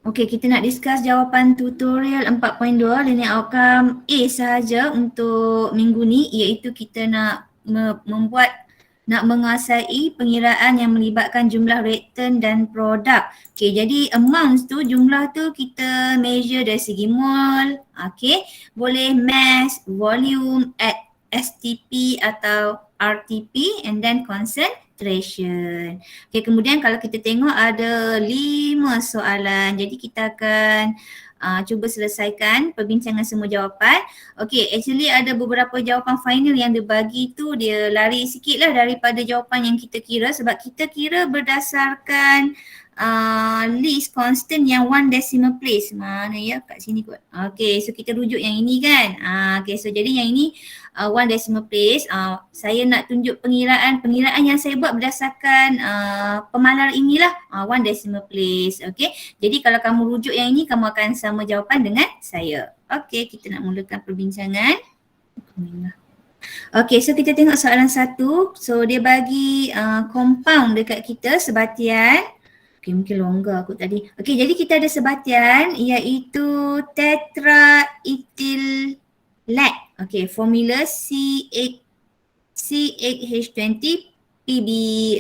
Okey, kita nak discuss jawapan tutorial 4.2 learning outcome A sahaja untuk minggu ni, iaitu kita nak nak menguasai pengiraan yang melibatkan jumlah reaktan dan produk. Okey, jadi amounts tu, jumlah tu kita measure dari segi mol, okey, boleh mass, volume, STP atau RTP and then concentration. Okay, kemudian kalau kita tengok ada 5 soalan. Jadi kita akan cuba selesaikan perbincangan semua jawapan. Okay, actually ada beberapa jawapan final yang dia bagi tu dia lari sikit lah daripada jawapan yang kita kira, sebab kita kira berdasarkan list constant yang 1 decimal place. Mana ya, kat sini kot. Okay, so kita rujuk yang ini kan. Okay, so jadi yang ini 1 decimal place. Saya nak tunjuk pengiraan yang saya buat berdasarkan pemalar inilah 1 decimal place. Okay, jadi kalau kamu rujuk yang ini, kamu akan sama jawapan dengan saya. Okay, kita nak mulakan perbincangan. Okay, so kita tengok soalan 1. So dia bagi compound dekat kita, sebatian. Okay, mungkin longgar kot tadi. Okay, jadi kita ada sebatian iaitu tetraethyl lead. Okay, formula C8H20 PB.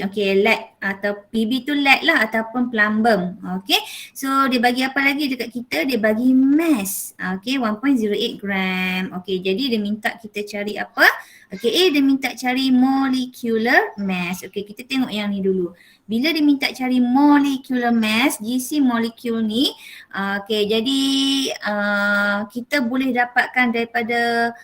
Okay, lead atau PB tu lead lah ataupun plumbum. Okay, so dia bagi apa lagi dekat kita? Dia bagi mass. Okay, 1.08 gram. Okay, jadi dia minta kita cari apa? Okay, dia minta cari molecular mass. Okay, kita tengok yang ni dulu. Bila dia minta cari molecular mass, GC molekul ni, okay, jadi kita boleh dapatkan daripada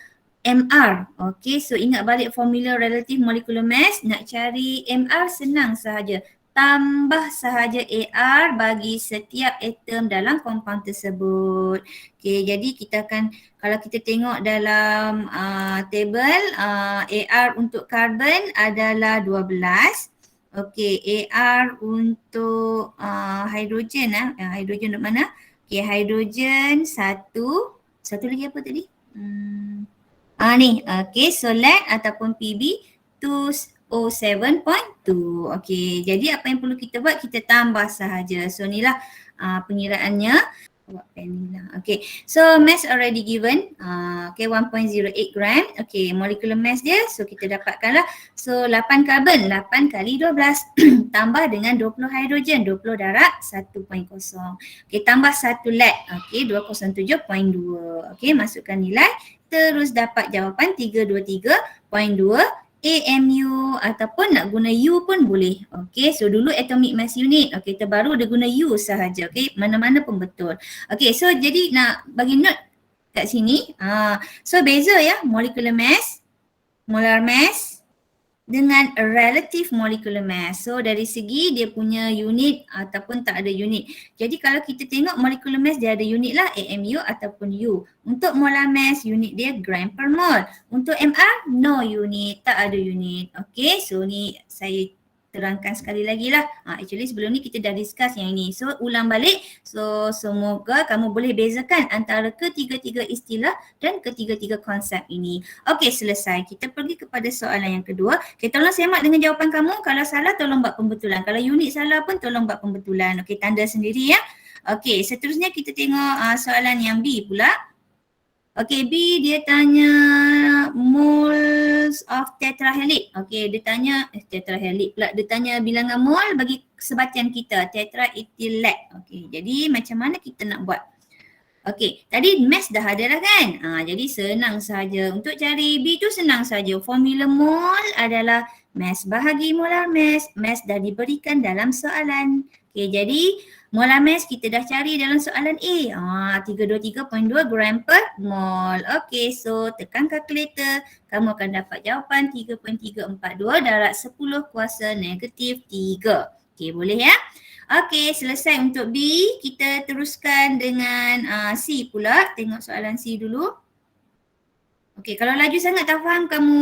MR. Okay, so ingat balik formula relative molecular mass. Nak cari MR senang sahaja. Tambah sahaja AR bagi setiap atom dalam compound tersebut. Okay, jadi kita akan, kalau kita tengok dalam table, AR untuk karbon adalah 12. Okay, AR untuk hidrogen. Hidrogen untuk mana? Okay, hidrogen 1. Satu lagi apa tadi? Ni, okay, so lead ataupun PB 207.2. Okay, jadi apa yang perlu kita buat? Kita tambah sahaja. So inilah pengiraannya. Okay, so mass already given. Okay, 1.08 gram. Okay, molecular mass dia. So kita dapatkanlah. So 8 karbon, 8 kali 12 tambah dengan 20 hidrogen, 20 darab 1.0. Okay, tambah 1 lead. Okay, 207.2. Okay, masukkan nilai. Terus dapat jawapan 323.2 AMU ataupun nak guna U pun boleh. Okay, so dulu atomic mass unit. Okay, terbaru dia guna U sahaja. Okay, mana-mana pun betul. Okay, so jadi nak bagi note kat sini. So beza ya, molecular mass, molar mass dengan relative molecular mass. So dari segi dia punya unit ataupun tak ada unit. Jadi kalau kita tengok molecular mass dia ada unit lah, AMU ataupun U. Untuk molar mass unit dia gram per mol. Untuk MR no unit, tak ada unit. Okay, so ni saya terangkan sekali lagi lah. Actually sebelum ni kita dah discuss yang ini. So ulang balik. So semoga kamu boleh bezakan antara ketiga-tiga istilah dan ketiga-tiga konsep ini. Okay, selesai. Kita pergi kepada soalan yang kedua. Okay, tolong semak dengan jawapan kamu. Kalau salah tolong buat pembetulan. Kalau unit salah pun tolong buat pembetulan. Okay, tanda sendiri ya. Okay, seterusnya kita tengok soalan yang B pula. Okay, B dia tanya moles of tetrahelix. Okay, dia tanya tetrahelix pula. Dia tanya bilangan mol bagi sebatian kita, tetraethyl lead. Okay, jadi macam mana kita nak buat? Okay, tadi mass dah ada dah kan? Jadi senang saja. Untuk cari B tu senang saja. Formula mol adalah mass bahagi molar mass. Mass dah diberikan dalam soalan. Okay, jadi molar mass kita dah cari dalam soalan A. 323.2 gram per mol. Okay, so tekan kalkulator. Kamu akan dapat jawapan 3.342 darab 10 kuasa negatif 3. Okay, boleh ya? Okay, selesai untuk B. Kita teruskan dengan C pula. Tengok soalan C dulu. Okay, kalau laju sangat tak faham, kamu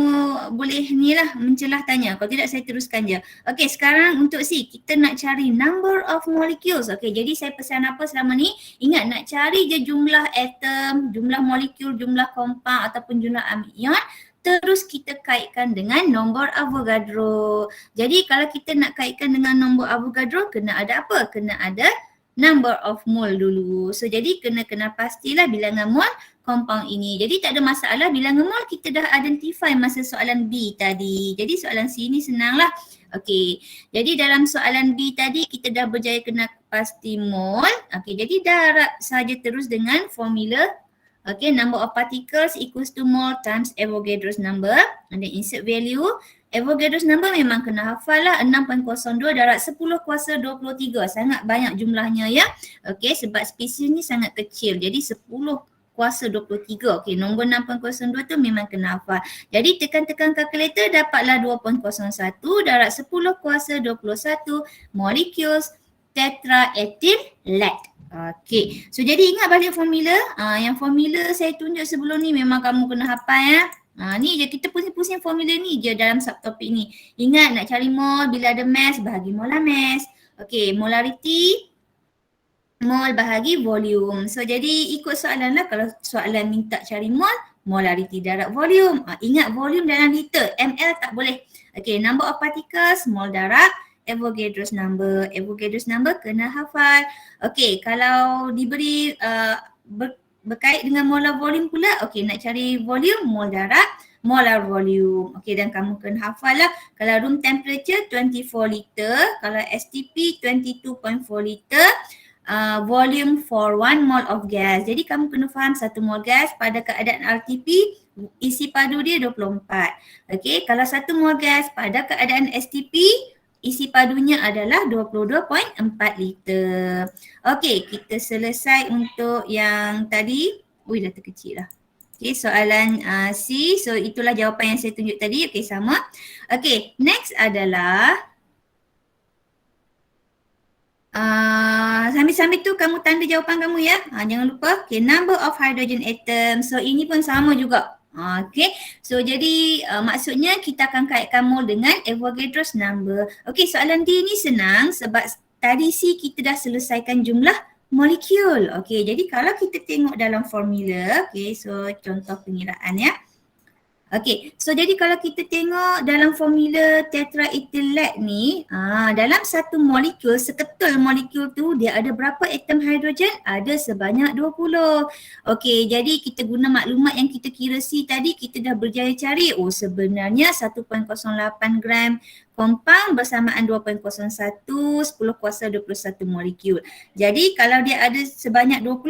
boleh ni lah mencelah tanya. Kalau tidak saya teruskan je. Okay, sekarang untuk C, kita nak cari number of molecules. Okay, jadi saya pesan apa selama ni? Ingat nak cari je jumlah atom, jumlah molekul, jumlah compound ataupun jumlah ion. Terus kita kaitkan dengan nombor Avogadro. Jadi kalau kita nak kaitkan dengan nombor Avogadro, kena ada apa? Kena ada number of mole dulu. So jadi kena pastilah bilangan mole compound ini. Jadi tak ada masalah bilangan mole kita dah identify masa soalan B tadi. Jadi soalan C ni senanglah. Okey. Jadi dalam soalan B tadi kita dah berjaya kena pasti mole. Okey, jadi darab saja terus dengan formula. Okay, number of particles equals to mole times Avogadro's number. And then insert value. Avogadro's number memang kena hafal lah, 6.02 darab 10 kuasa 23. Sangat banyak jumlahnya ya. Okay, sebab spesies ni sangat kecil. Jadi 10 kuasa 23. Okay, nombor 6.02 tu memang kena hafal. Jadi tekan-tekan kalkulator dapatlah 2.01 darab 10 kuasa 21 molecules tetraethyl lead. Okay, so jadi ingat balik formula. Yang formula saya tunjuk sebelum ni memang kamu kena hafal ya. Ni je kita pusing-pusing formula ni je dalam subtopik ni. Ingat nak cari mol bila ada mass bahagi molar mass. Okay, molarity mol bahagi volume. So jadi ikut soalan lah, kalau soalan minta cari mol, molarity darab volume. Ingat volume dalam liter, ml tak boleh. Okay, number of particles mol darab Avogadro's number. Avogadro's number kena hafal. Okay, kalau diberi berkait dengan molar volume pula, okay, nak cari volume mol darab molar volume. Okay, dan kamu kena hafal lah, kalau room temperature 24 liter, kalau STP 22.4 liter, volume for 1 mole of gas. Jadi kamu kena faham 1 mole gas pada keadaan RTP isi padu dia 24. Okay, kalau 1 mole gas pada keadaan STP isi padunya adalah 22.4 liter. Okey, kita selesai untuk yang tadi. Ui, dah terkecil lah. Okey, soalan C. So, itulah jawapan yang saya tunjuk tadi. Okey, sama. Okey, next adalah sambil-sambil tu kamu tanda jawapan kamu ya. Jangan lupa. Okey, number of hydrogen atom. So, ini pun sama juga. Okay, so jadi maksudnya kita akan kaitkan mol dengan Avogadro's number. Okay, soalan D ni senang sebab tadi C kita dah selesaikan jumlah molekul. Okay, jadi kalau kita tengok dalam formula, okay, so contoh pengiraan ya. Okay, so jadi kalau kita tengok dalam formula tetraethyl lead ni, dalam satu molekul, seketul molekul tu dia ada berapa atom hidrogen? Ada sebanyak 20. Okay, jadi kita guna maklumat yang kita kira C tadi, kita dah berjaya cari. Oh, sebenarnya 1.08 gram compound bersamaan 2.01 10 kuasa 21 molekul. Jadi kalau dia ada sebanyak 20,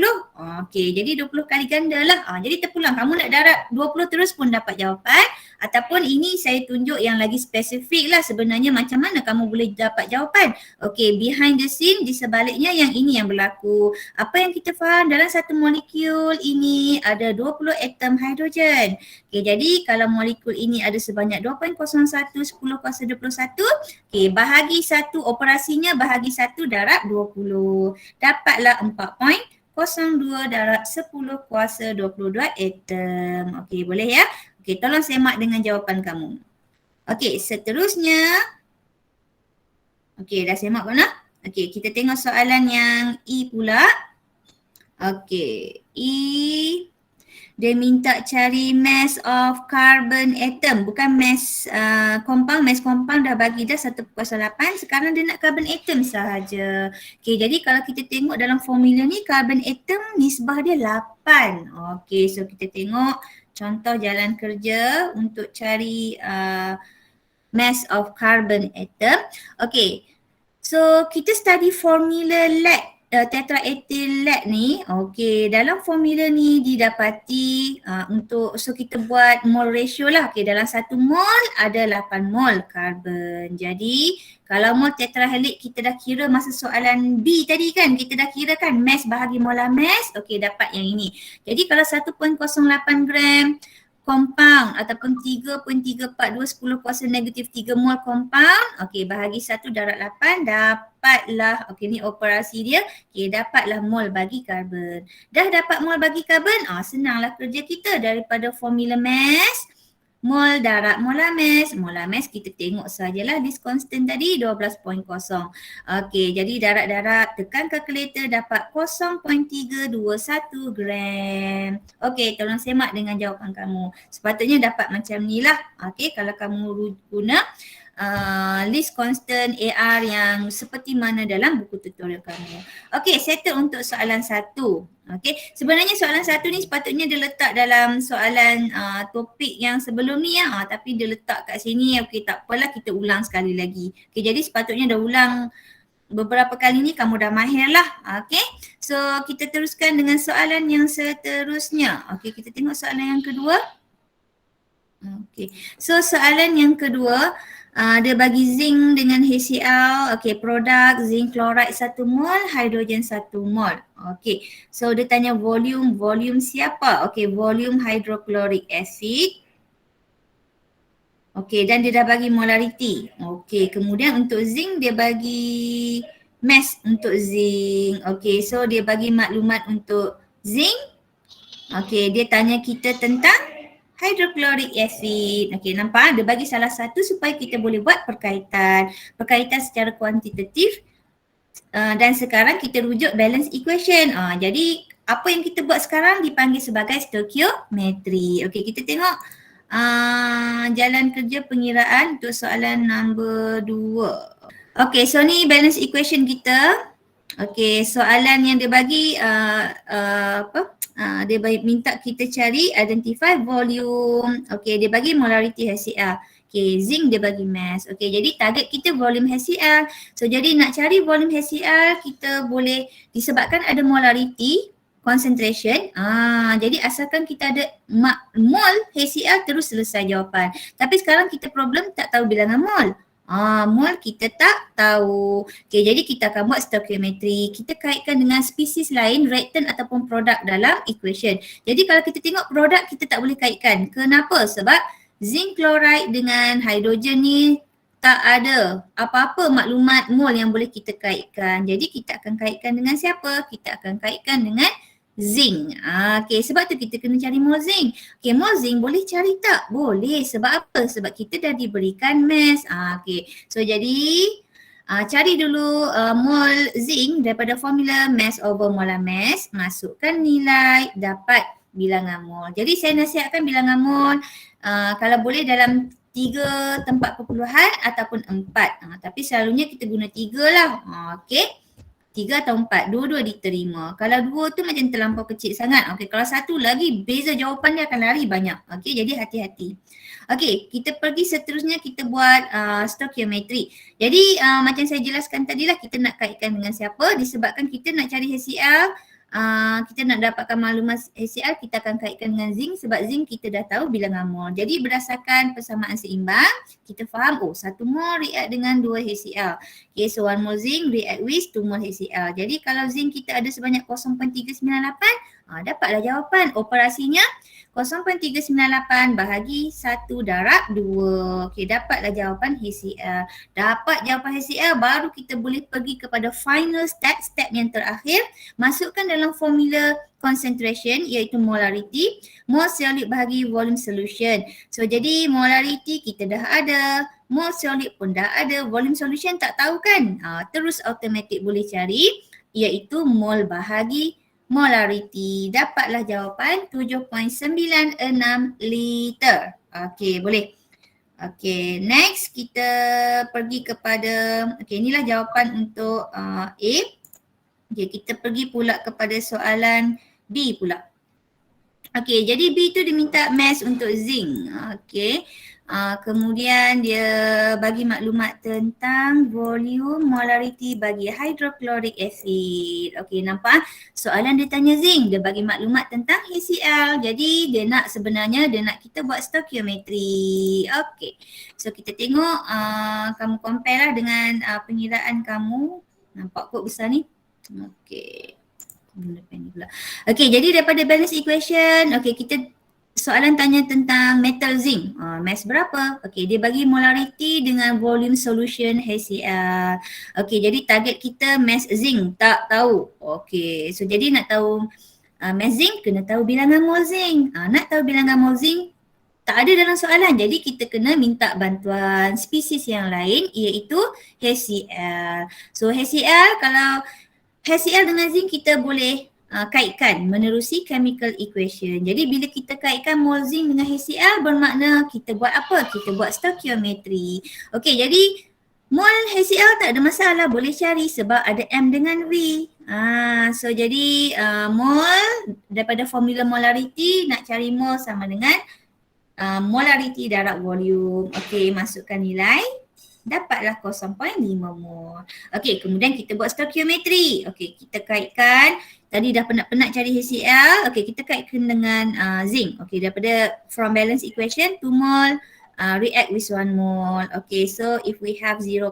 okey, jadi 20 kali ganda lah. Jadi terpulang, kamu nak darab 20 terus pun dapat jawapan, ataupun ini saya tunjuk yang lagi spesifik lah sebenarnya macam mana kamu boleh dapat jawapan. Okey, behind the scene, di sebaliknya yang ini yang berlaku. Apa yang kita faham, dalam satu molekul ini ada 20 atom hidrogen. Okey, jadi kalau molekul ini ada sebanyak 2.01 10 kuasa 21, okey, bahagi 1, operasinya bahagi 1 darab 20. Dapatlah 4.02 darab 10 kuasa 22 atom. Okey, boleh ya? Okey, tolong semak dengan jawapan kamu. Okey, seterusnya. Okey, dah semak kan? Okey, kita tengok soalan yang E pula. Okey, E. Dia minta cari mass of carbon atom, bukan mass compound. Mass compound dah bagi dah 1.8, sekarang dia nak carbon atom sahaja. Okay, jadi kalau kita tengok dalam formula ni, carbon atom nisbah dia 8. Okay, so kita tengok contoh jalan kerja untuk cari mass of carbon atom. Okay, so kita study formula lead. Tetraethyl lead ni, okey, dalam formula ni didapati untuk, so kita buat mole ratio lah. Okey, dalam 1 mol ada 8 mol karbon. Jadi kalau mol tetrahalide kita dah kira masa soalan B tadi kan, kita dah kira kan mass bahagi molar mass. Okey, dapat yang ini. Jadi kalau 1.08 gram compound ataupun 3.342 10 kuasa negatif 3 mol compound, okey, bahagi 1 darab 8, dapatlah, okey, ni operasi dia, okey, dapatlah mol bagi karbon. Dah dapat mol bagi karbon, senanglah kerja kita daripada formula mass, mol darab molar mass kita tengok sajalah this constant tadi 12.0. Okey, jadi darab-darab tekan kalkulator dapat 0.321 gram. Okey, tolong semak dengan jawapan kamu. Sepatutnya dapat macam ni lah. Okey, kalau kamu guna list constant AR yang seperti mana dalam buku tutorial kamu. Okey, settle untuk soalan 1. Okey, sebenarnya soalan 1 ni sepatutnya dia letak dalam soalan topik yang sebelum ni ya, tapi dia letak kat sini. Okey, tak apalah, kita ulang sekali lagi. Okey, jadi sepatutnya dah ulang beberapa kali ni kamu dah mahir lah. Okey, so kita teruskan dengan soalan yang seterusnya. Okey, kita tengok soalan yang kedua. Okey, so soalan yang kedua, dia bagi zinc dengan HCl, okey, produk zinc chloride 1 mol, hidrogen 1 mol. Okey, so dia tanya volume siapa? Okey, volume hydrochloric acid. Okey, dan dia dah bagi molarity. Okey, kemudian untuk zinc dia bagi mass untuk zinc. Okey, so dia bagi maklumat untuk zinc. Okey, dia tanya kita tentang hydrochloric acid. Okey, nampak dia bagi salah satu supaya kita boleh buat perkaitan secara kuantitatif. Dan sekarang kita rujuk balance equation. Jadi apa yang kita buat sekarang dipanggil sebagai stoichiometry. Okey, kita tengok jalan kerja pengiraan untuk soalan nombor 2. Okey, so ni balance equation kita. Okey, soalan yang dia bagi dia minta kita cari identify volume. Okey, dia bagi molarity HCl. Okey, zinc dia bagi mass. Okey, jadi target kita volume HCl. So jadi nak cari volume HCl kita boleh, disebabkan ada molarity concentration. Jadi asalkan kita ada mol HCl terus selesai jawapan. Tapi sekarang kita problem tak tahu bilangan mol. Mol kita tak tahu. Okay, jadi kita akan buat stoichiometry. Kita kaitkan dengan spesies lain, reaktan ataupun produk dalam equation. Jadi kalau kita tengok produk kita tak boleh kaitkan. Kenapa? Sebab zinc chloride dengan hidrogen ni tak ada apa-apa maklumat mol yang boleh kita kaitkan. Jadi kita akan kaitkan dengan siapa? Kita akan kaitkan dengan zinc. Okay, sebab tu kita kena cari mol zinc. Okay, mol zinc boleh cari tak? Boleh. Sebab apa? Sebab kita dah diberikan mass. Okay, so jadi cari dulu mol zinc daripada formula mass over molar mass. Masukkan nilai, dapat bilangan mol. Jadi saya nasihatkan bilangan mol kalau boleh dalam 3 tempat perpuluhan ataupun 4. Tapi selalunya kita guna 3 lah. Okay. 3 atau 4, dua-dua diterima. Kalau 2 tu macam terlampau kecil sangat. Okey, kalau 1 lagi beza jawapan dia akan lari banyak. Okey, jadi hati-hati. Okey, kita pergi seterusnya kita buat stoichiometry. Jadi macam saya jelaskan tadi lah, kita nak kaitkan dengan siapa, disebabkan kita nak cari HCl. Kita nak dapatkan maklumat HCl, kita akan kaitkan dengan zinc sebab zinc kita dah tahu bilangan mol. Jadi berdasarkan persamaan seimbang, kita faham 1 mol react dengan 2 HCl. Okay, so 1 mol zinc react with 2 mol HCl. Jadi kalau zinc kita ada sebanyak 0.398, dapatlah jawapan. Operasinya 0.398 bahagi 1 darab 2. Okey, dapatlah jawapan HCl. Dapat jawapan HCl, baru kita boleh pergi kepada final step yang terakhir. Masukkan dalam formula concentration iaitu molarity. Mol solid bahagi volume solution. So jadi molarity kita dah ada. Mol solid pun dah ada. Volume solution tak tahu kan? Terus automatic boleh cari iaitu mol bahagi molarity. Dapatlah jawapan 7.96 liter. Okey, boleh. Okey, next kita pergi kepada, inilah jawapan untuk A. Okey, kita pergi pula kepada soalan B pula. Okey, jadi B tu diminta mass untuk zinc. Okey. Kemudian dia bagi maklumat tentang volume molarity bagi hydrochloric acid. Okey, nampak? Soalan dia tanya zinc, dia bagi maklumat tentang HCl. Jadi dia nak kita buat stoichiometry. Okey. So kita tengok kamu compare lah dengan pengiraan kamu. Nampak kot besar ni? Okey. Okey, jadi daripada balance equation, okey, kita soalan tanya tentang metal zinc. Mass berapa? Okey, dia bagi molarity dengan volume solution HCl. Okey, jadi target kita mass zinc, tak tahu. Okey, so jadi nak tahu mass zinc, kena tahu bilangan mol zinc. Nak tahu bilangan mol zinc, tak ada dalam soalan. Jadi kita kena minta bantuan spesies yang lain iaitu HCl. So HCl, kalau HCl dengan zinc kita boleh kaitkan menerusi chemical equation. Jadi bila kita kaitkan mol zinc dengan HCl bermakna kita buat apa? Kita buat stoichiometry. Okey, jadi mol HCl tak ada masalah, boleh cari sebab ada M dengan V. So jadi mol daripada formula molarity nak cari mol sama dengan molarity darab volume. Okey, masukkan nilai. Dapatlah 0.5 mol. Okey, kemudian kita buat stoichiometry. Okey, kita kaitkan. Tadi dah penat-penat cari HCl. Okey, kita kaitkan dengan zinc. Okey, daripada from balance equation 2 mol react with 1 mol. Okay, so if we have 0.5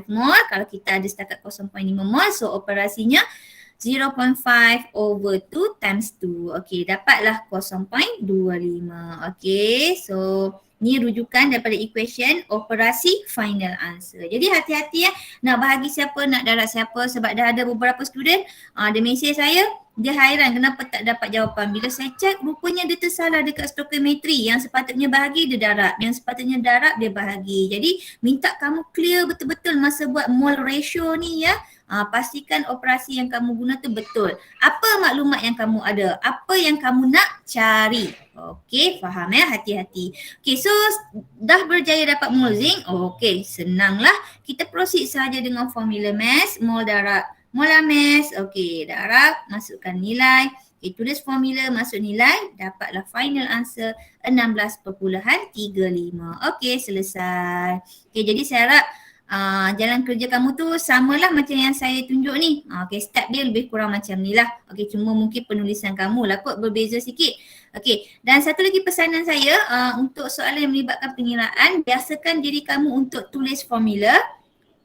mol, kalau kita ada setakat 0.5 mol, so operasinya 0.5 over 2 times 2. Okay, dapatlah 0.25. Okay, so ni rujukan daripada equation operasi final answer. Jadi hati-hati ya, nak bahagi siapa, nak darab siapa, sebab dah ada beberapa student dia mesej saya, dia hairan kenapa tak dapat jawapan. Bila saya cek, rupanya dia tersalah dekat stoichiometry. Yang sepatutnya bahagi dia darab, yang sepatutnya darab dia bahagi. Jadi minta kamu clear betul-betul masa buat mole ratio ni ya. Pastikan operasi yang kamu guna tu betul. Apa maklumat yang kamu ada, apa yang kamu nak cari. Okey, faham ya, hati-hati. Okey, so dah berjaya dapat mol zinc. Okey, senanglah. Kita proceed saja dengan formula mass, mol darab molar mass. Okey, darab, masukkan nilai. Okey, tulis formula, masuk nilai, dapatlah final answer 16.35. Okey, selesai. Okey, jadi saya harap jalan kerja kamu tu samalah macam yang saya tunjuk ni. Okey, step dia lebih kurang macam ni lah. Okey, cuma mungkin penulisan kamu lah kot berbeza sikit. Okey, dan satu lagi pesanan saya untuk soalan yang melibatkan pengiraan, biasakan diri kamu untuk tulis formula,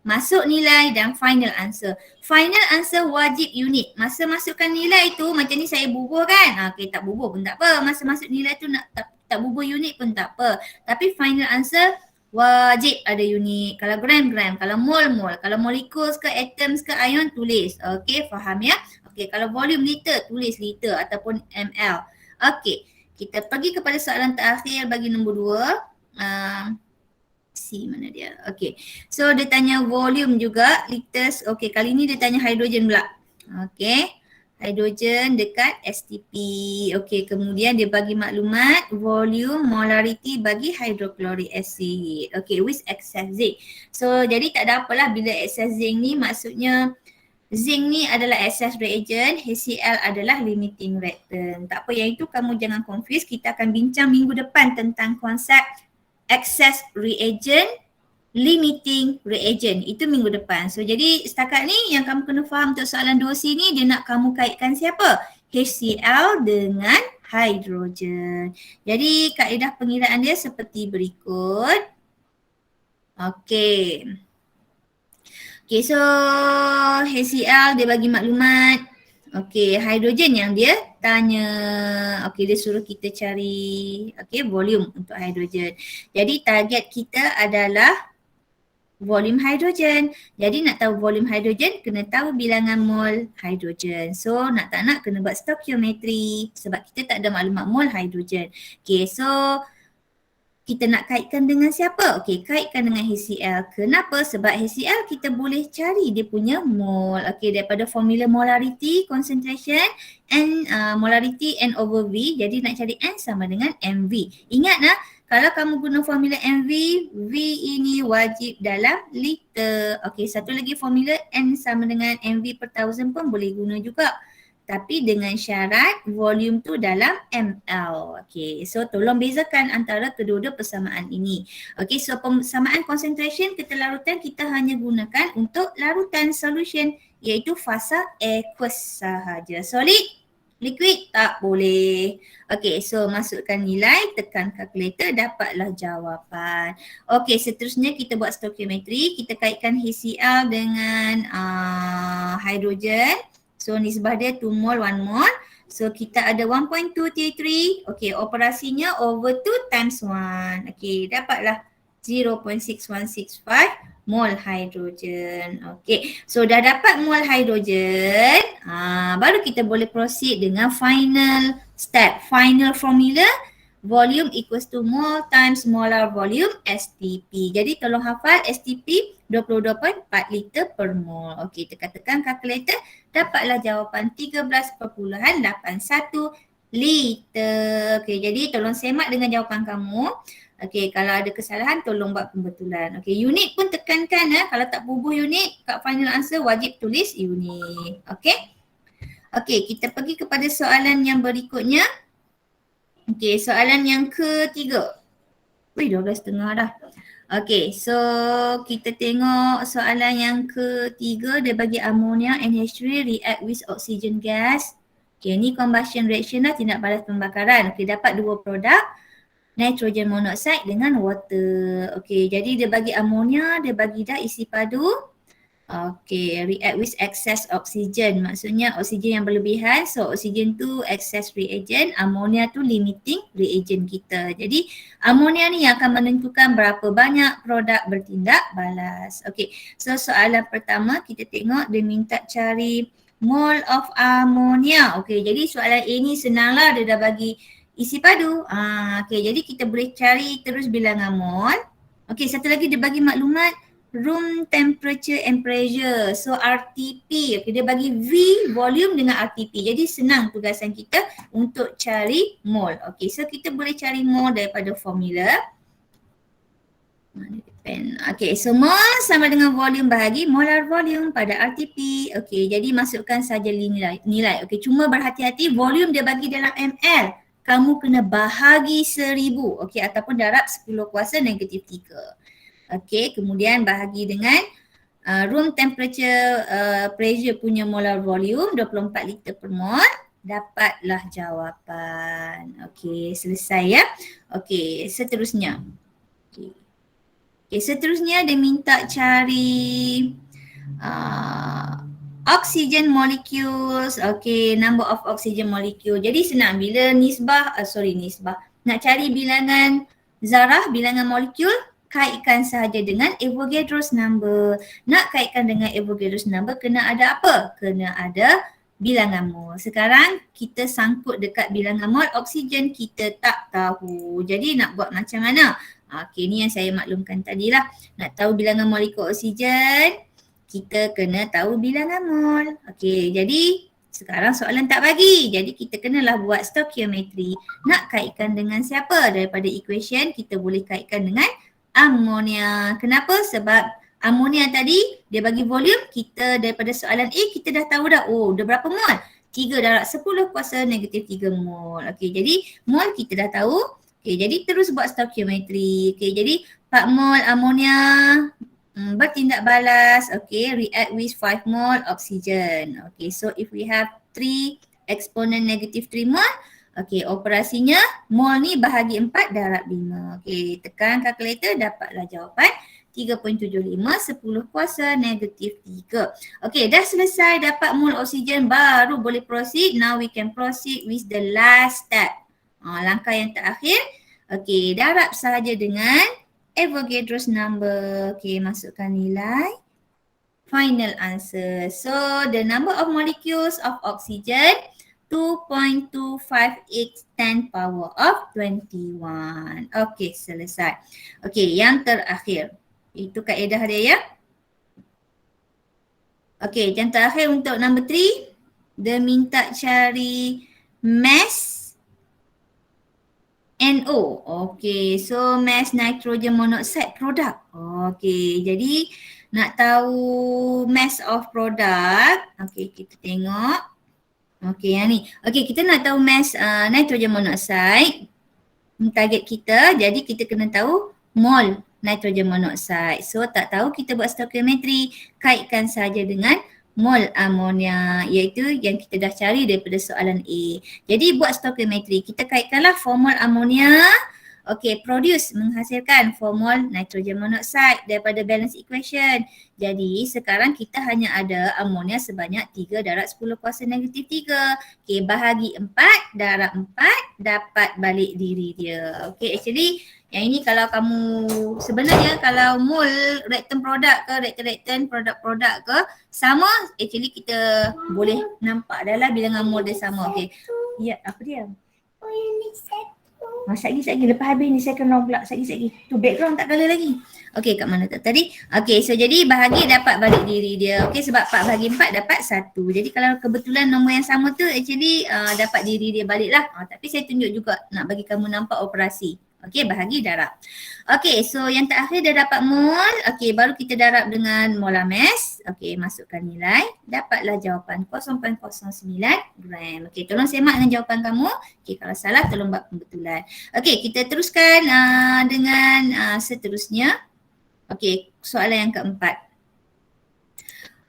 masuk nilai dan final answer. Final answer wajib unik. Masa masukkan nilai tu macam ni saya bubuh kan. Okey, tak bubuh pun tak apa. Masa masuk nilai tu nak tak bubuh unik pun tak apa. Tapi final answer wajib ada unik. Kalau gram-gram, kalau mol-mol, kalau molecules ke atoms ke ion tulis. Okey, faham ya? Okey, kalau volume liter tulis liter ataupun ml. Okey, kita pergi kepada soalan terakhir bagi nombor 2. Mana dia? Okay. So dia tanya volume juga, liters. Okay, kali ni dia tanya hidrogen pula. Okay. Hidrogen dekat STP. Okay, kemudian dia bagi maklumat volume, molarity bagi hydrochloric acid. Okay, with excess zinc. So jadi tak ada apalah bila excess zinc ni, maksudnya zinc ni adalah excess reagent, HCl adalah limiting reactant. Tak apa, yang itu kamu jangan confuse. Kita akan bincang minggu depan tentang konsep excess reagent, limiting reagent. Itu minggu depan. So jadi setakat ni yang kamu kena faham untuk soalan 2C ni, dia nak kamu kaitkan siapa? HCl dengan hidrogen. Jadi kaedah pengiraan dia seperti berikut. Okay. Okay, so HCl dia bagi maklumat. Okay, hidrogen yang dia tanya. Okay, dia suruh kita cari volume untuk hidrogen. Jadi target kita adalah volume hidrogen. Jadi nak tahu volume hidrogen, kena tahu bilangan mol hidrogen. So nak tak nak kena buat stoichiometry sebab kita tak ada maklumat mol hidrogen. Okay, so kita nak kaitkan dengan siapa? Okey, kaitkan dengan HCl. Kenapa? Sebab HCl kita boleh cari dia punya mol. Okey, daripada formula molarity, concentration, and molarity N over V. Jadi nak cari N sama dengan MV. Ingat nak, kalau kamu guna formula MV, V ini wajib dalam liter. Okey, satu lagi formula N sama dengan MV per thousand pun boleh guna juga. Tapi dengan syarat volume tu dalam ml. Okay, so tolong bezakan antara kedua-dua persamaan ini. Okay, so persamaan concentration ketelarutan kita hanya gunakan untuk larutan solution, iaitu fasa aqueous sahaja. Solid, liquid tak boleh. Okay, so masukkan nilai, tekan calculator, dapatlah jawapan. Okay, seterusnya kita buat stoichiometry. Kita kaitkan HCl dengan hidrogen. So nisbah dia 2 mol 1 mol. So kita ada 1.233. Okay, operasinya over 2 times 1. Okay, dapatlah 0.6165 mol hidrogen. Okay, so dah dapat mol hidrogen. Baru kita boleh proceed dengan final step. Final formula, volume equals to mol times molar volume STP. Jadi tolong hafal STP, 22.4 liter per mol. Okey, tekan-tekan kalkulator, dapatlah jawapan 13.81 liter. Okey, jadi tolong semak dengan jawapan kamu. Okey, kalau ada kesalahan tolong buat pembetulan. Okey, unit pun tekankan kalau tak bubuh unit kat final answer wajib tulis unit. Okey. Okey, kita pergi kepada soalan yang berikutnya. Okey, soalan yang ketiga. Wih, 12.30 dah. Okey, so kita tengok soalan yang ketiga. Dia bagi ammonia NH3 react with oxygen gas. Okey, ni combustion reaction lah, tindak balas pembakaran. Okey, dapat dua produk, nitrogen monoxide dengan water. Okey, jadi dia bagi ammonia, dia bagi dah isi padu. Okey, react with excess oxygen. Maksudnya oksigen yang berlebihan. So oksigen tu excess reagent, ammonia tu limiting reagent kita. Jadi ammonia ni yang akan menentukan berapa banyak produk bertindak balas. Okey, so soalan pertama kita tengok dia minta cari mole of ammonia. Okey, jadi soalan A ni senanglah, dia dah bagi isi padu. Okey, jadi kita boleh cari terus bilangan mole. Okey, satu lagi dia bagi maklumat room temperature and pressure. So RTP, okay, dia bagi V volume dengan RTP. Jadi senang tugasan kita untuk cari mole. Okay, so kita boleh cari mole daripada formula. Okay, so mole sama dengan volume bahagi molar volume pada RTP. Okay, jadi masukkan saja nilai. Okay, cuma berhati-hati volume dia bagi dalam ml. Kamu kena bahagi 1000. Okay, ataupun darab 10 kuasa negatif 3. Okey, kemudian bahagi dengan room temperature pressure punya molar volume 24 liter per mol, dapatlah jawapan. Okey, selesai ya. Okey, seterusnya. Okey, seterusnya dia minta cari oxygen molecules. Okey, number of oxygen molecule. Jadi senang bila nisbah, nak cari bilangan zarah, bilangan molekul, kaitkan sahaja dengan Avogadro's number. Nak kaitkan dengan Avogadro's number kena ada apa? Kena ada bilangan mol. Sekarang kita sangkut dekat bilangan mol oksigen, kita tak tahu. Jadi nak buat macam mana? Okey, ni yang saya maklumkan tadi lah. Nak tahu bilangan molekul oksigen, kita kena tahu bilangan mol. Okey, jadi sekarang soalan tak bagi. Jadi kita kenalah buat stoichiometry. Nak kaitkan dengan siapa? Daripada equation kita boleh kaitkan dengan ammonia. Kenapa? Sebab ammonia tadi dia bagi volume, kita daripada soalan A kita dah tahu dah, oh dia berapa mol? 3 darab 10 kuasa negatif 3 mol. Okey, jadi mol kita dah tahu. Okey, jadi terus buat stoichiometry. Okey, jadi 4 mol ammonia bertindak balas. Okey, react with 5 mol oxygen. Okey, so if we have 3 exponent negative 3 mol, okey, operasinya mol ni bahagi 4 darab 5. Okey, tekan kalkulator, dapatlah jawapan 3.75 10 kuasa negatif 3. Okey, dah selesai dapat mol oksigen, baru boleh proceed. Now we can proceed with the last step. Langkah yang terakhir. Okey, darab sahaja dengan Avogadro's number. Okey, masukkan nilai. Final answer. So the number of molecules of oxygen 2.258 10 power of 21. Okey, selesai. Okey, yang terakhir. Itu kaedah dia ya. Okey, yang terakhir untuk number 3. Dia minta cari mass NO. Okey, so mass nitrogen monoxide product. Okey, jadi nak tahu mass of product. Okey, kita tengok. Okey, yang ni. Okey, kita nak tahu mass nitrogen monoxide. Target kita, jadi kita kena tahu mol nitrogen monoxide. So tak tahu, kita buat stoichiometry, kaitkan saja dengan mol ammonia, iaitu yang kita dah cari daripada soalan A. Jadi buat stoichiometry, kita kaitkanlah formol ammonia. Okey, produce, menghasilkan formol nitrogen monoxide daripada balance equation. Jadi sekarang kita hanya ada ammonia sebanyak 3 darab 10 kuasa negatif 3. Okey, bahagi 4 darab 4, dapat balik diri dia. Okey, actually yang ini kalau kamu, sebenarnya kalau mol reactant product ke reactant produk-produk ke sama, actually kita boleh nampak adalah bilangan mol dia sama. Okey. Ya, apa dia? Sekejap lagi. Lepas habis ni saya kena pula. Sekejap lagi. Tu background tak colour lagi. Okey, kat mana tak tadi? Okey, so jadi bahagi dapat balik diri dia. Okey, sebab 4 bahagi 4 dapat 1. Jadi kalau kebetulan nombor yang sama tu actually dapat diri dia balik lah. Tapi saya tunjuk juga nak bagi kamu nampak operasi. Okey, bahagi darab. Okey, so yang terakhir dah dapat mol. Okey, baru kita darab dengan molar mass. Okey, masukkan nilai. Dapatlah jawapan 0.09 gram. Okey, tolong semak dengan jawapan kamu. Okey, kalau salah tolong buat pembetulan. Okey, kita teruskan dengan seterusnya. Okey, soalan yang keempat.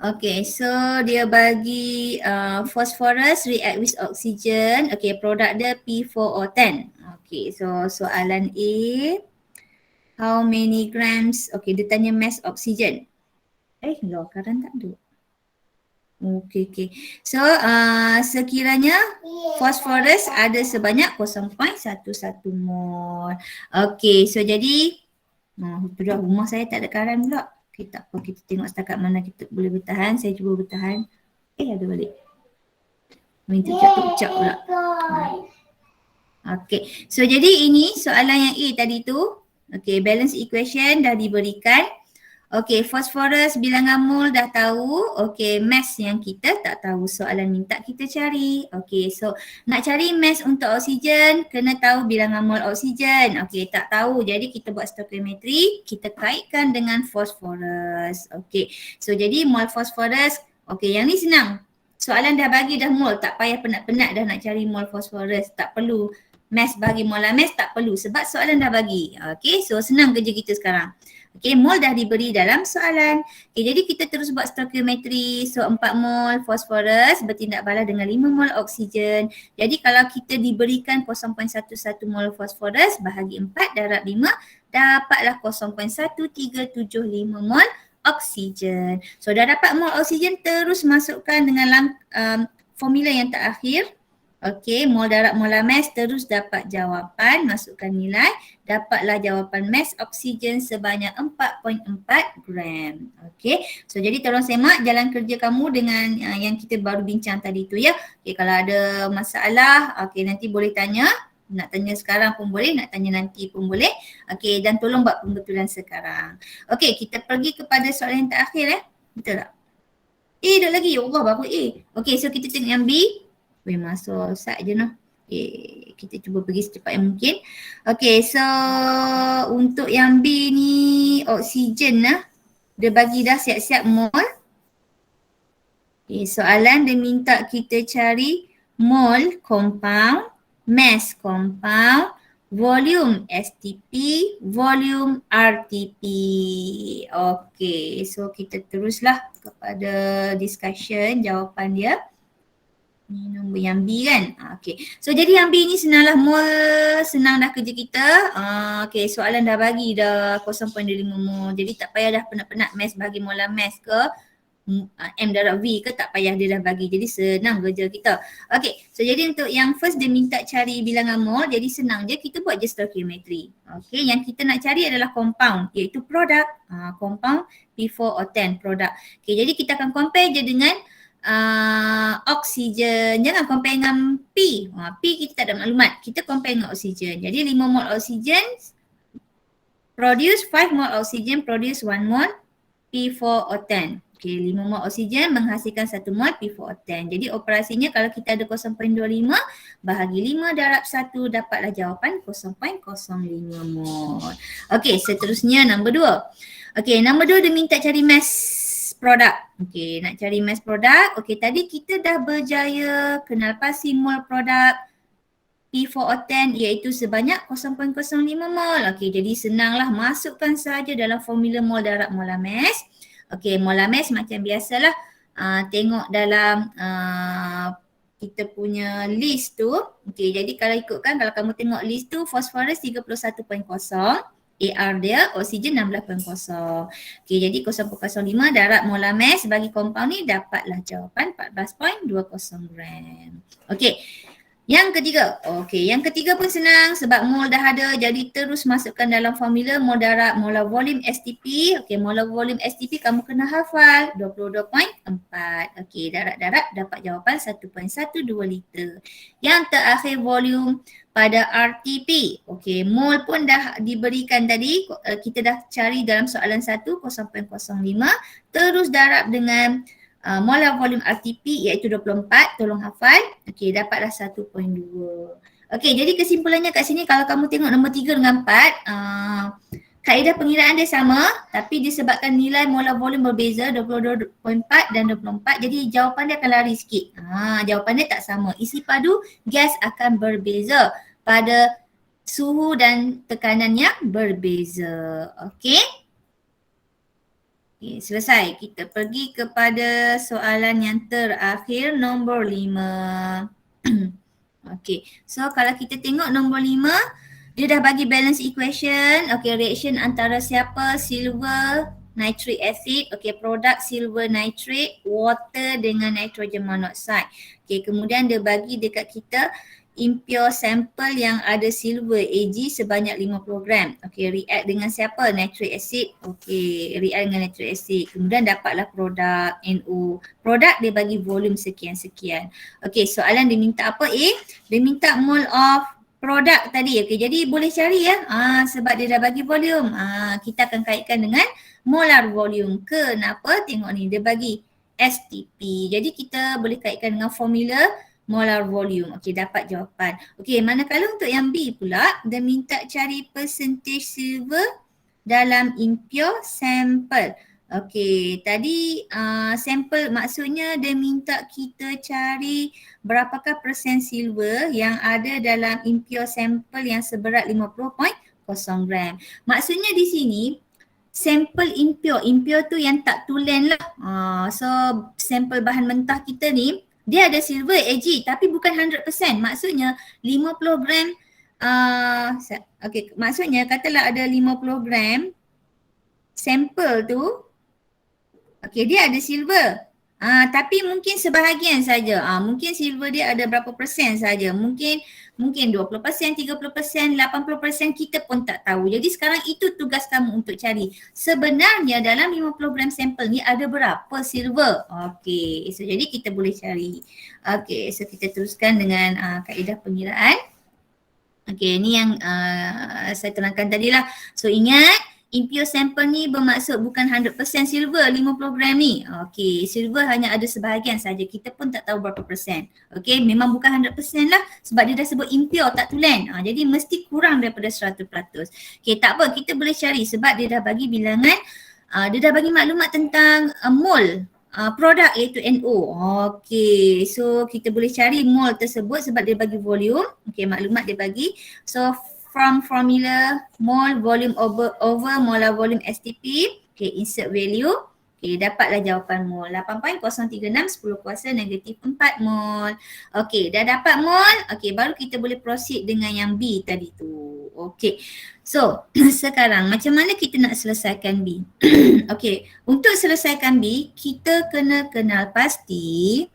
Okey, so dia bagi phosphorus react with oxygen. Okey, produk dia P4O10. Okey, so soalan A. How many grams? Okey, dia tanya mass oxygen. Kadang tak ada. Okey. So, sekiranya phosphorus ada sebanyak 0.11 mol. Okey, so jadi itu dah rumah saya tak ada karan pula. Okay, tak apa, kita tengok setakat mana kita boleh bertahan. Saya cuba bertahan. Ada balik. Minta ucap pula. Okay, so jadi ini soalan yang A tadi tu. Okay, balance equation dah diberikan. Okay, phosphorus bilangan mol dah tahu. Okay, mass yang kita tak tahu. Soalan minta kita cari. Okay, so nak cari mass untuk oksigen, kena tahu bilangan mol oksigen. Okay, tak tahu. Jadi kita buat stoichiometry, kita kaitkan dengan phosphorus. Okay, so jadi mol phosphorus. Okay, yang ni senang. Soalan dah bagi dah mol, tak payah penat-penat dah nak cari mol phosphorus. Tak perlu mass bagi molar mass, tak perlu sebab soalan dah bagi. Okay, so senang kerja kita sekarang. Okay, mol dah diberi dalam soalan. Okay, jadi kita terus buat stoichiometry. So 4 mol fosforus bertindak balas dengan 5 mol oksigen. Jadi kalau kita diberikan 0.11 mol fosforus bahagi 4 darab 5, dapatlah 0.1375 mol oksigen. So dah dapat mol oksigen, terus masukkan dengan formula yang terakhir. Okey, mol darab molar mass, terus dapat jawapan, masukkan nilai, dapatlah jawapan mass oksigen sebanyak 4.4 gram. Okey, so jadi tolong semak jalan kerja kamu dengan yang kita baru bincang tadi tu ya. Okey, kalau ada masalah, okey nanti boleh tanya. Nak tanya sekarang pun boleh, nak tanya nanti pun boleh. Okey, dan tolong buat pembetulan sekarang. Okey, kita pergi kepada soalan yang terakhir Betul tak? Dah lagi. Ya Allah, baru A. Okey, so kita tengok yang B. Masuk sat je noh. Okay, kita cuba pergi secepat yang mungkin. Okay, so untuk yang B ni oksigen dia bagi dah siap-siap mol. Okay, soalan dia minta kita cari mol compound, mass compound, volume STP, volume RTP. Okay, so kita teruslah kepada discussion jawapan dia. Ni nombor yang B kan. Okay. So jadi yang B ni senanglah mol, senang dah kerja kita. Okay, soalan dah bagi dah 0.25 mol. Jadi tak payah dah penat-penat mass bagi molar mass ke M darab V ke, tak payah dia dah bagi. Jadi senang kerja kita. Okay, so jadi untuk yang first dia minta cari bilangan mol. Jadi senang je, kita buat je stoichiometry. Okay, yang kita nak cari adalah compound, iaitu produk. Compound P4O10 produk. Okay, jadi kita akan compare je dengan oksigen, jangan compare dengan P. P kita tak ada maklumat, kita compare dengan oksigen. Jadi 5 mol oksigen produce 5 mol oksigen produce 1 mol P4O10. Okay, 5 mol oksigen menghasilkan 1 mol P4O10. Jadi operasinya kalau kita ada 0.25 bahagi 5 darab 1, dapatlah jawapan 0.05 mol. Okay, seterusnya nombor 2. Okay, nombor 2 dia minta cari mass produk. Okey, nak cari mass produk. Okey, tadi kita dah berjaya kenal pasti mol produk P4O10 iaitu sebanyak 0.05 mol. Okey, jadi senanglah, masukkan saja dalam formula mol darab molar mass. Okey, molar mass macam biasalah. Tengok dalam kita punya list tu. Okey, jadi kalau ikutkan, kalau kamu tengok list tu, phosphorus 31.0. AR dia oksigen 16.0. Okey, jadi 0.05 darab molar mass bagi compound ni dapatlah jawapan 14.20 gram. Okey. Yang ketiga, okey, yang ketiga pun senang sebab mol dah ada, jadi terus masukkan dalam formula mol darab, molar volume STP. Okey, molar volume STP kamu kena hafal 22.4. Okey, darab-darab dapat jawapan 1.12 liter. Yang terakhir volume pada RTP. Okey, mol pun dah diberikan tadi, kita dah cari dalam soalan 1 0.05, terus darab dengan molar volume RTP iaitu 24, tolong hafal. Okey, dapatlah 1.2. Okey, jadi kesimpulannya kat sini kalau kamu tengok nombor 3 dengan 4, kaedah pengiraan dia sama tapi disebabkan nilai molar volume berbeza 22.4 dan 24, jadi jawapan dia akan lari sikit. Jawapan dia tak sama. Isi padu gas akan berbeza pada suhu dan tekanan yang berbeza. Okey? Okay, selesai. Kita pergi kepada soalan yang terakhir, nombor 5. Okey, so kalau kita tengok nombor 5, dia dah bagi balance equation. Okey, reaction antara siapa? Silver nitric acid. Okey, produk silver nitrate, water dengan nitrogen monoxide. Okey, kemudian dia bagi dekat kita impure sample yang ada silver Ag sebanyak 50 gram. Okey, react dengan siapa? Nitric acid. Okey, react dengan nitric acid. Kemudian dapatlah produk NO. Produk dia bagi volume sekian-sekian. Okey, soalan dia minta apa? Dia minta mole of produk tadi. Okey, jadi boleh cari ya. Sebab dia dah bagi volume. Kita akan kaitkan dengan molar volume. Kenapa? Tengok ni, dia bagi STP. Jadi kita boleh kaitkan dengan formula molar volume. Okey, dapat jawapan. Okey, manakala untuk yang B pula, dia minta cari percentage silver dalam impure sample. Okey, tadi sampel maksudnya dia minta kita cari berapakah persen silver yang ada dalam impure sample yang seberat 50.0 gram. Maksudnya di sini sampel impure tu yang tak tulen lah. So sampel bahan mentah kita ni dia ada silver Ag tapi bukan 100%. Maksudnya 50 gram okey, maksudnya katalah ada 50 gram sampel tu, okey, dia ada silver. Tapi mungkin sebahagian saja. Mungkin silver dia ada berapa persen saja. Mungkin 20%, 30%, 80% kita pun tak tahu. Jadi sekarang itu tugas kamu untuk cari. Sebenarnya dalam 50 gram sampel ni ada berapa silver? Okey, so jadi kita boleh cari. Okey, so kita teruskan dengan kaedah pengiraan. Okey, ni yang saya terangkan tadi lah. So ingat, impure sample ni bermaksud bukan 100% silver 50 gram ni. Okey, silver hanya ada sebahagian saja. Kita pun tak tahu berapa persen. Okey, memang bukan 100% lah sebab dia dah sebut impure, tak tulen. Jadi mesti kurang daripada 100%. Okey, tak apa, kita boleh cari sebab dia dah bagi bilangan, dia dah bagi maklumat tentang mol produk iaitu NO. Okey, so kita boleh cari mol tersebut sebab dia bagi volume. Okey, maklumat dia bagi. So from formula mole volume over molar volume STP. Okay, insert value. Okay, dapatlah jawapan mol. 8.036 10 kuasa negatif 4 mol. Okay, dah dapat mol. Okay, baru kita boleh proceed dengan yang B tadi tu. Okay, so sekarang macam mana kita nak selesaikan B? Okay, untuk selesaikan B, kita kena kenal pasti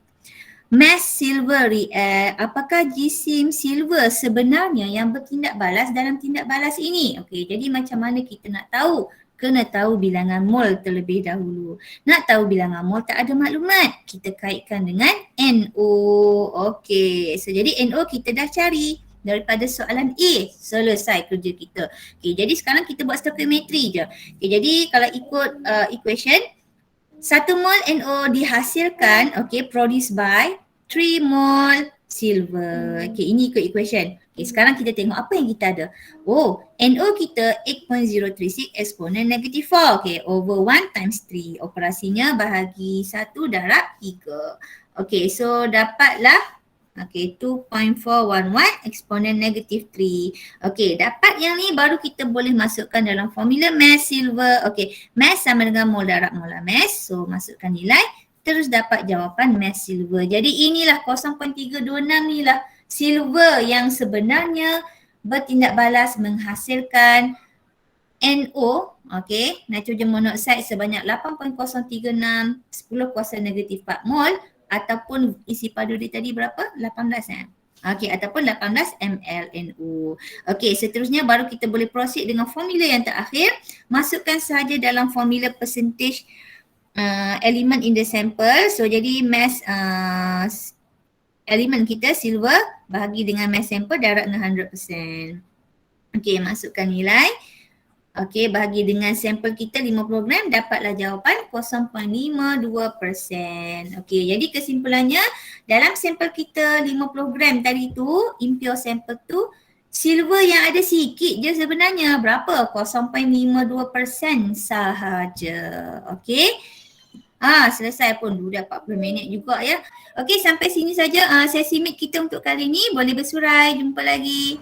mass silver react, apakah jisim silver sebenarnya yang bertindak balas dalam tindak balas ini? Okey, jadi macam mana kita nak tahu? Kena tahu bilangan mol terlebih dahulu. Nak tahu bilangan mol tak ada maklumat. Kita kaitkan dengan NO. Okey, so jadi NO kita dah cari daripada soalan A. Selesai kerja kita. Okey, jadi sekarang kita buat stoichiometry je. Okey, jadi kalau ikut equation, 1 mol NO dihasilkan, okay, produced by 3 mol silver. Okay, ini ikut equation. Okay, sekarang kita tengok apa yang kita ada. Oh, NO kita 8.036 eksponen negatif 4. Okay, over 1 times 3. Operasinya bahagi 1 darab 3. Okay, so dapatlah okay, 2.411 eksponen negatif 3. Okay, dapat yang ni baru kita boleh masukkan dalam formula mass silver. Okay, mass sama dengan mol darab molar mass. So, masukkan nilai. Terus dapat jawapan mass silver. Jadi inilah 0.326 ni lah silver yang sebenarnya bertindak balas menghasilkan NO, okay, nitrogen monoxide sebanyak 8.036 10 kuasa negatif 4 mol. Ataupun isi padu dia tadi berapa? 18 kan? Okey, ataupun 18 ml NO. Okey, seterusnya baru kita boleh proceed dengan formula yang terakhir. Masukkan sahaja dalam formula percentage element in the sample. So jadi mass elemen kita silver bahagi dengan mass sample darab dengan 100%. Okey, masukkan nilai. Okey, bahagi dengan sampel kita 50 gram, dapatlah jawapan 0.52%. Okey, jadi kesimpulannya dalam sampel kita 50 gram tadi tu, impure sampel tu, silver yang ada sikit je sebenarnya. Berapa? 0.52% sahaja. Okey. Selesai pun dah 40 minit juga ya. Okey, sampai sini saja sesi meet kita untuk kali ni. Boleh bersurai. Jumpa lagi.